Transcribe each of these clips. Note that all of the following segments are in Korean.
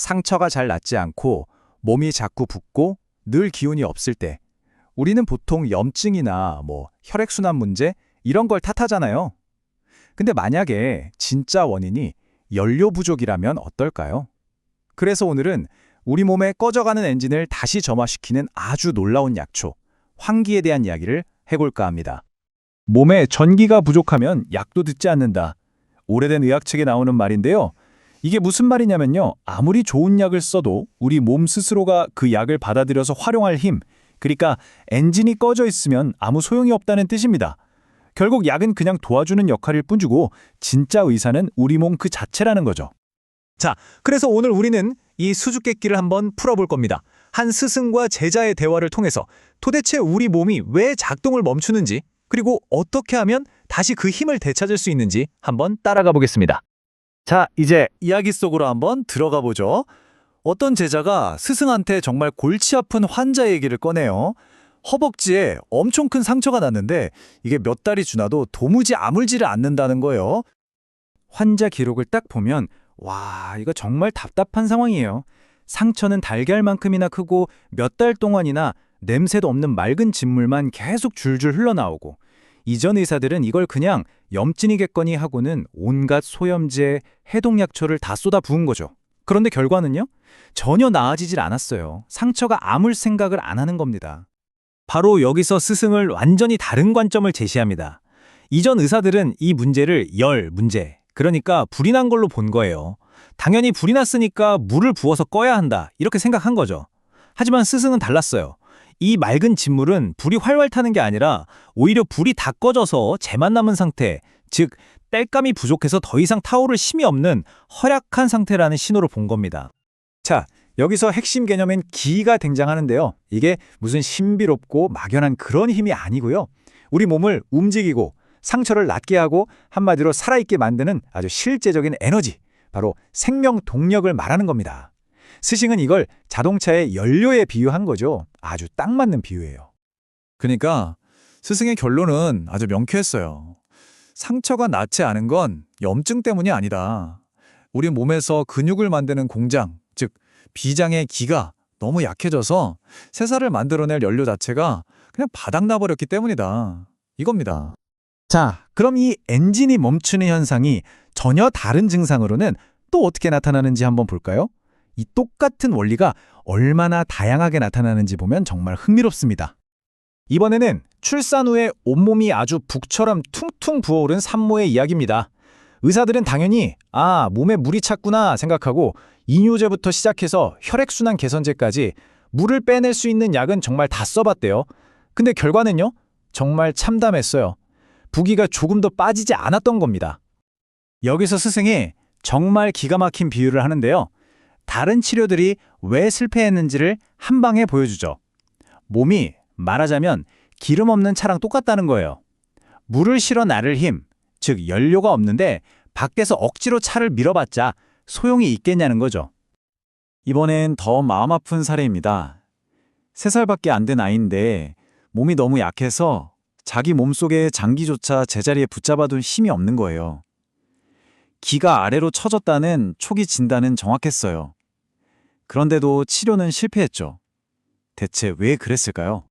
상처가 잘 낫지 않고 몸이 자꾸 붓고 늘 기운이 없을 때 우리는 보통 염증이나 혈액순환 문제 이런 걸 탓하잖아요. 근데 만약에 진짜 원인이 연료 부족이라면 어떨까요? 그래서 오늘은 우리 몸에 꺼져가는 엔진을 다시 점화시키는 아주 놀라운 약초, 환기에 대한 이야기를 해볼까 합니다. 몸에 전기가 부족하면 약도 듣지 않는다. 오래된 의학책에 나오는 말인데요. 이게 무슨 말이냐면요. 아무리 좋은 약을 써도 우리 몸 스스로가 그 약을 받아들여서 활용할 힘, 그러니까 엔진이 꺼져 있으면 아무 소용이 없다는 뜻입니다. 결국 약은 그냥 도와주는 역할일 뿐이고 진짜 의사는 우리 몸 그 자체라는 거죠. 자, 그래서 오늘 우리는 이 수수께끼를 한번 풀어볼 겁니다. 한 스승과 제자의 대화를 통해서 도대체 우리 몸이 왜 작동을 멈추는지, 그리고 어떻게 하면 다시 그 힘을 되찾을 수 있는지 한번 따라가 보겠습니다. 자, 이제 이야기 속으로 한번 들어가 보죠. 어떤 제자가 스승한테 정말 골치 아픈 환자 얘기를 꺼내요. 허벅지에 엄청 큰 상처가 났는데 이게 몇 달이 지나도 도무지 아물지를 않는다는 거예요. 환자 기록을 딱 보면 와, 이거 정말 답답한 상황이에요. 상처는 달걀만큼이나 크고 몇 달 동안이나 냄새도 없는 맑은 진물만 계속 줄줄 흘러나오고, 이전 의사들은 이걸 그냥 염증이겠거니 하고는 온갖 소염제, 해독약초를 다 쏟아 부은 거죠. 그런데 결과는요? 전혀 나아지질 않았어요. 상처가 아물 생각을 안 하는 겁니다. 바로 여기서 스승을 완전히 다른 관점을 제시합니다. 이전 의사들은 이 문제를 열 문제, 그러니까 불이 난 걸로 본 거예요. 당연히 불이 났으니까 물을 부어서 꺼야 한다, 이렇게 생각한 거죠. 하지만 스승은 달랐어요. 이 맑은 진물은 불이 활활 타는 게 아니라 오히려 불이 다 꺼져서 재만 남은 상태, 즉 땔감이 부족해서 더 이상 타오를 힘이 없는 허약한 상태라는 신호를 본 겁니다. 자, 여기서 핵심 개념인 기가 등장하는데요. 이게 무슨 신비롭고 막연한 그런 힘이 아니고요. 우리 몸을 움직이고 상처를 낫게 하고 한마디로 살아있게 만드는 아주 실제적인 에너지, 바로 생명 동력을 말하는 겁니다. 스승은 이걸 자동차의 연료에 비유한 거죠. 아주 딱 맞는 비유예요. 그러니까 스승의 결론은 아주 명쾌했어요. 상처가 낫지 않은 건 염증 때문이 아니다. 우리 몸에서 근육을 만드는 공장, 즉 비장의 기가 너무 약해져서 새살을 만들어낼 연료 자체가 그냥 바닥나버렸기 때문이다. 이겁니다. 자, 그럼 이 엔진이 멈추는 현상이 전혀 다른 증상으로는 또 어떻게 나타나는지 한번 볼까요? 이 똑같은 원리가 얼마나 다양하게 나타나는지 보면 정말 흥미롭습니다. 이번에는 출산 후에 온몸이 아주 북처럼 퉁퉁 부어오른 산모의 이야기입니다. 의사들은 당연히 몸에 물이 찼구나 생각하고 이뇨제부터 시작해서 혈액순환 개선제까지 물을 빼낼 수 있는 약은 정말 다 써봤대요. 근데 결과는요? 정말 참담했어요. 부기가 조금 더 빠지지 않았던 겁니다. 여기서 스승이 정말 기가 막힌 비유를 하는데요. 다른 치료들이 왜 실패했는지를 한 방에 보여주죠. 몸이 말하자면 기름 없는 차랑 똑같다는 거예요. 물을 실어 나를 힘, 즉 연료가 없는데 밖에서 억지로 차를 밀어봤자 소용이 있겠냐는 거죠. 이번엔 더 마음 아픈 사례입니다. 3살밖에 안 된 아이인데 몸이 너무 약해서 자기 몸속의 장기조차 제자리에 붙잡아둔 힘이 없는 거예요. 기가 아래로 처졌다는 초기 진단은 정확했어요. 그런데도 치료는 실패했죠. 대체 왜 그랬을까요?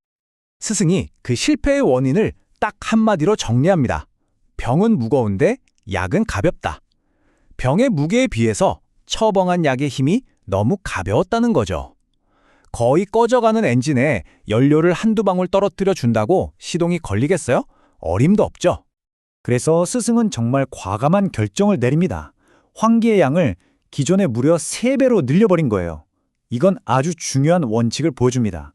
스승이 그 실패의 원인을 딱 한마디로 정리합니다. 병은 무거운데 약은 가볍다. 병의 무게에 비해서 처방한 약의 힘이 너무 가벼웠다는 거죠. 거의 꺼져가는 엔진에 연료를 한두 방울 떨어뜨려 준다고 시동이 걸리겠어요? 어림도 없죠. 그래서 스승은 정말 과감한 결정을 내립니다. 환기의 양을 기존에 무려 3배로 늘려버린 거예요. 이건 아주 중요한 원칙을 보여줍니다.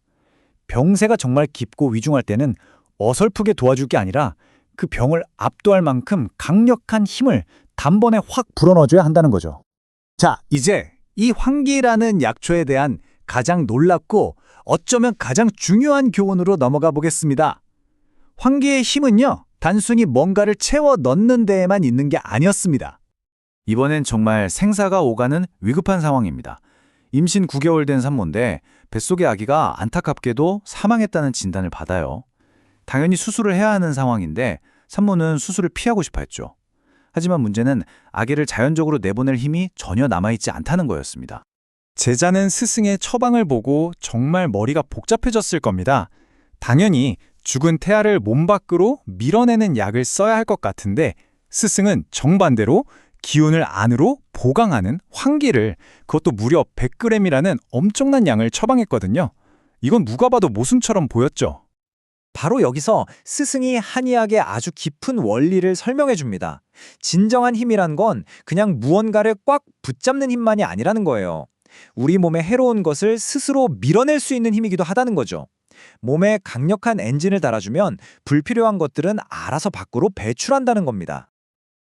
병세가 정말 깊고 위중할 때는 어설프게 도와줄 게 아니라 그 병을 압도할 만큼 강력한 힘을 단번에 확 불어넣어줘야 한다는 거죠. 자, 이제 이 환기라는 약초에 대한 가장 놀랍고 어쩌면 가장 중요한 교훈으로 넘어가 보겠습니다. 환기의 힘은요, 단순히 뭔가를 채워 넣는 데에만 있는 게 아니었습니다. 이번엔 정말 생사가 오가는 위급한 상황입니다. 임신 9개월 된 산모인데 뱃속의 아기가 안타깝게도 사망했다는 진단을 받아요. 당연히 수술을 해야 하는 상황인데 산모는 수술을 피하고 싶어 했죠. 하지만 문제는 아기를 자연적으로 내보낼 힘이 전혀 남아있지 않다는 거였습니다. 제자는 스승의 처방을 보고 정말 머리가 복잡해졌을 겁니다. 당연히 죽은 태아를 몸 밖으로 밀어내는 약을 써야 할 것 같은데 스승은 정반대로 기운을 안으로 보강하는 황기를, 그것도 무려 100g이라는 엄청난 양을 처방했거든요. 이건 누가 봐도 모순처럼 보였죠. 바로 여기서 스승이 한의학의 아주 깊은 원리를 설명해 줍니다. 진정한 힘이란 건 그냥 무언가를 꽉 붙잡는 힘만이 아니라는 거예요. 우리 몸에 해로운 것을 스스로 밀어낼 수 있는 힘이기도 하다는 거죠. 몸에 강력한 엔진을 달아주면 불필요한 것들은 알아서 밖으로 배출한다는 겁니다.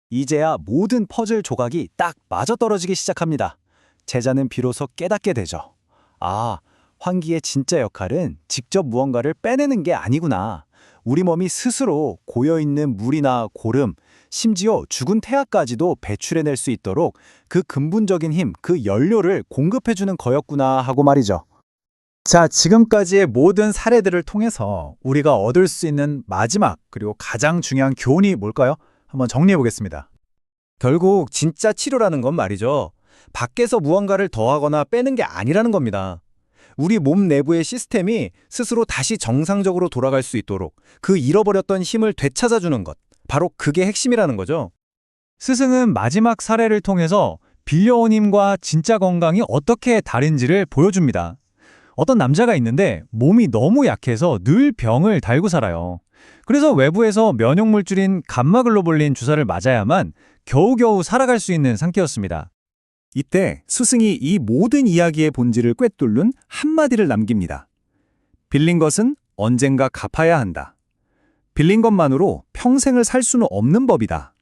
이제야 모든 퍼즐 조각이 딱 맞아떨어지기 시작합니다. 제자는 비로소 깨닫게 되죠. 아, 환기의 진짜 역할은 직접 무언가를 빼내는 게 아니구나. 우리 몸이 스스로 고여있는 물이나 고름, 심지어 죽은 태아까지도 배출해낼 수 있도록 그 근본적인 힘, 그 연료를 공급해주는 거였구나 하고 말이죠. 자, 지금까지의 모든 사례들을 통해서 우리가 얻을 수 있는 마지막 그리고 가장 중요한 교훈이 뭘까요? 한번 정리해 보겠습니다. 결국 진짜 치료라는 건 말이죠. 밖에서 무언가를 더하거나 빼는 게 아니라는 겁니다. 우리 몸 내부의 시스템이 스스로 다시 정상적으로 돌아갈 수 있도록 그 잃어버렸던 힘을 되찾아주는 것. 바로 그게 핵심이라는 거죠. 스승은 마지막 사례를 통해서 빌려온 힘과 진짜 건강이 어떻게 다른지를 보여줍니다. 어떤 남자가 있는데 몸이 너무 약해서 늘 병을 달고 살아요. 그래서 외부에서 면역물질인 감마글로불린 주사를 맞아야만 겨우겨우 살아갈 수 있는 상태였습니다. 이때 스승이 이 모든 이야기의 본질을 꿰뚫는 한마디를 남깁니다. 빌린 것은 언젠가 갚아야 한다. 빌린 것만으로 평생을 살 수는 없는 법이다.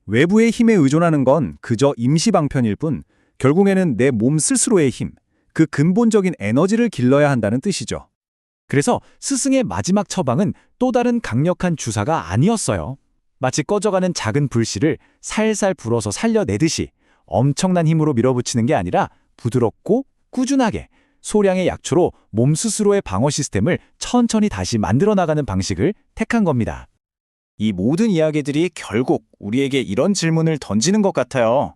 외부의 힘에 의존하는 건 그저 임시방편일 뿐 결국에는 내 몸 스스로의 힘, 그 근본적인 에너지를 길러야 한다는 뜻이죠. 그래서 스승의 마지막 처방은 또 다른 강력한 주사가 아니었어요. 마치 꺼져가는 작은 불씨를 살살 불어서 살려내듯이 엄청난 힘으로 밀어붙이는 게 아니라 부드럽고 꾸준하게 소량의 약초로 몸 스스로의 방어 시스템을 천천히 다시 만들어 나가는 방식을 택한 겁니다. 이 모든 이야기들이 결국 우리에게 이런 질문을 던지는 것 같아요.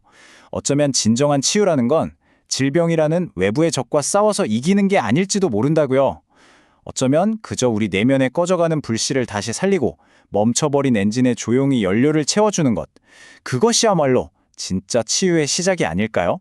어쩌면 진정한 치유라는 건 질병이라는 외부의 적과 싸워서 이기는 게 아닐지도 모른다고요. 어쩌면 그저 우리 내면에 꺼져가는 불씨를 다시 살리고 멈춰버린 엔진에 조용히 연료를 채워주는 것. 그것이야말로 진짜 치유의 시작이 아닐까요?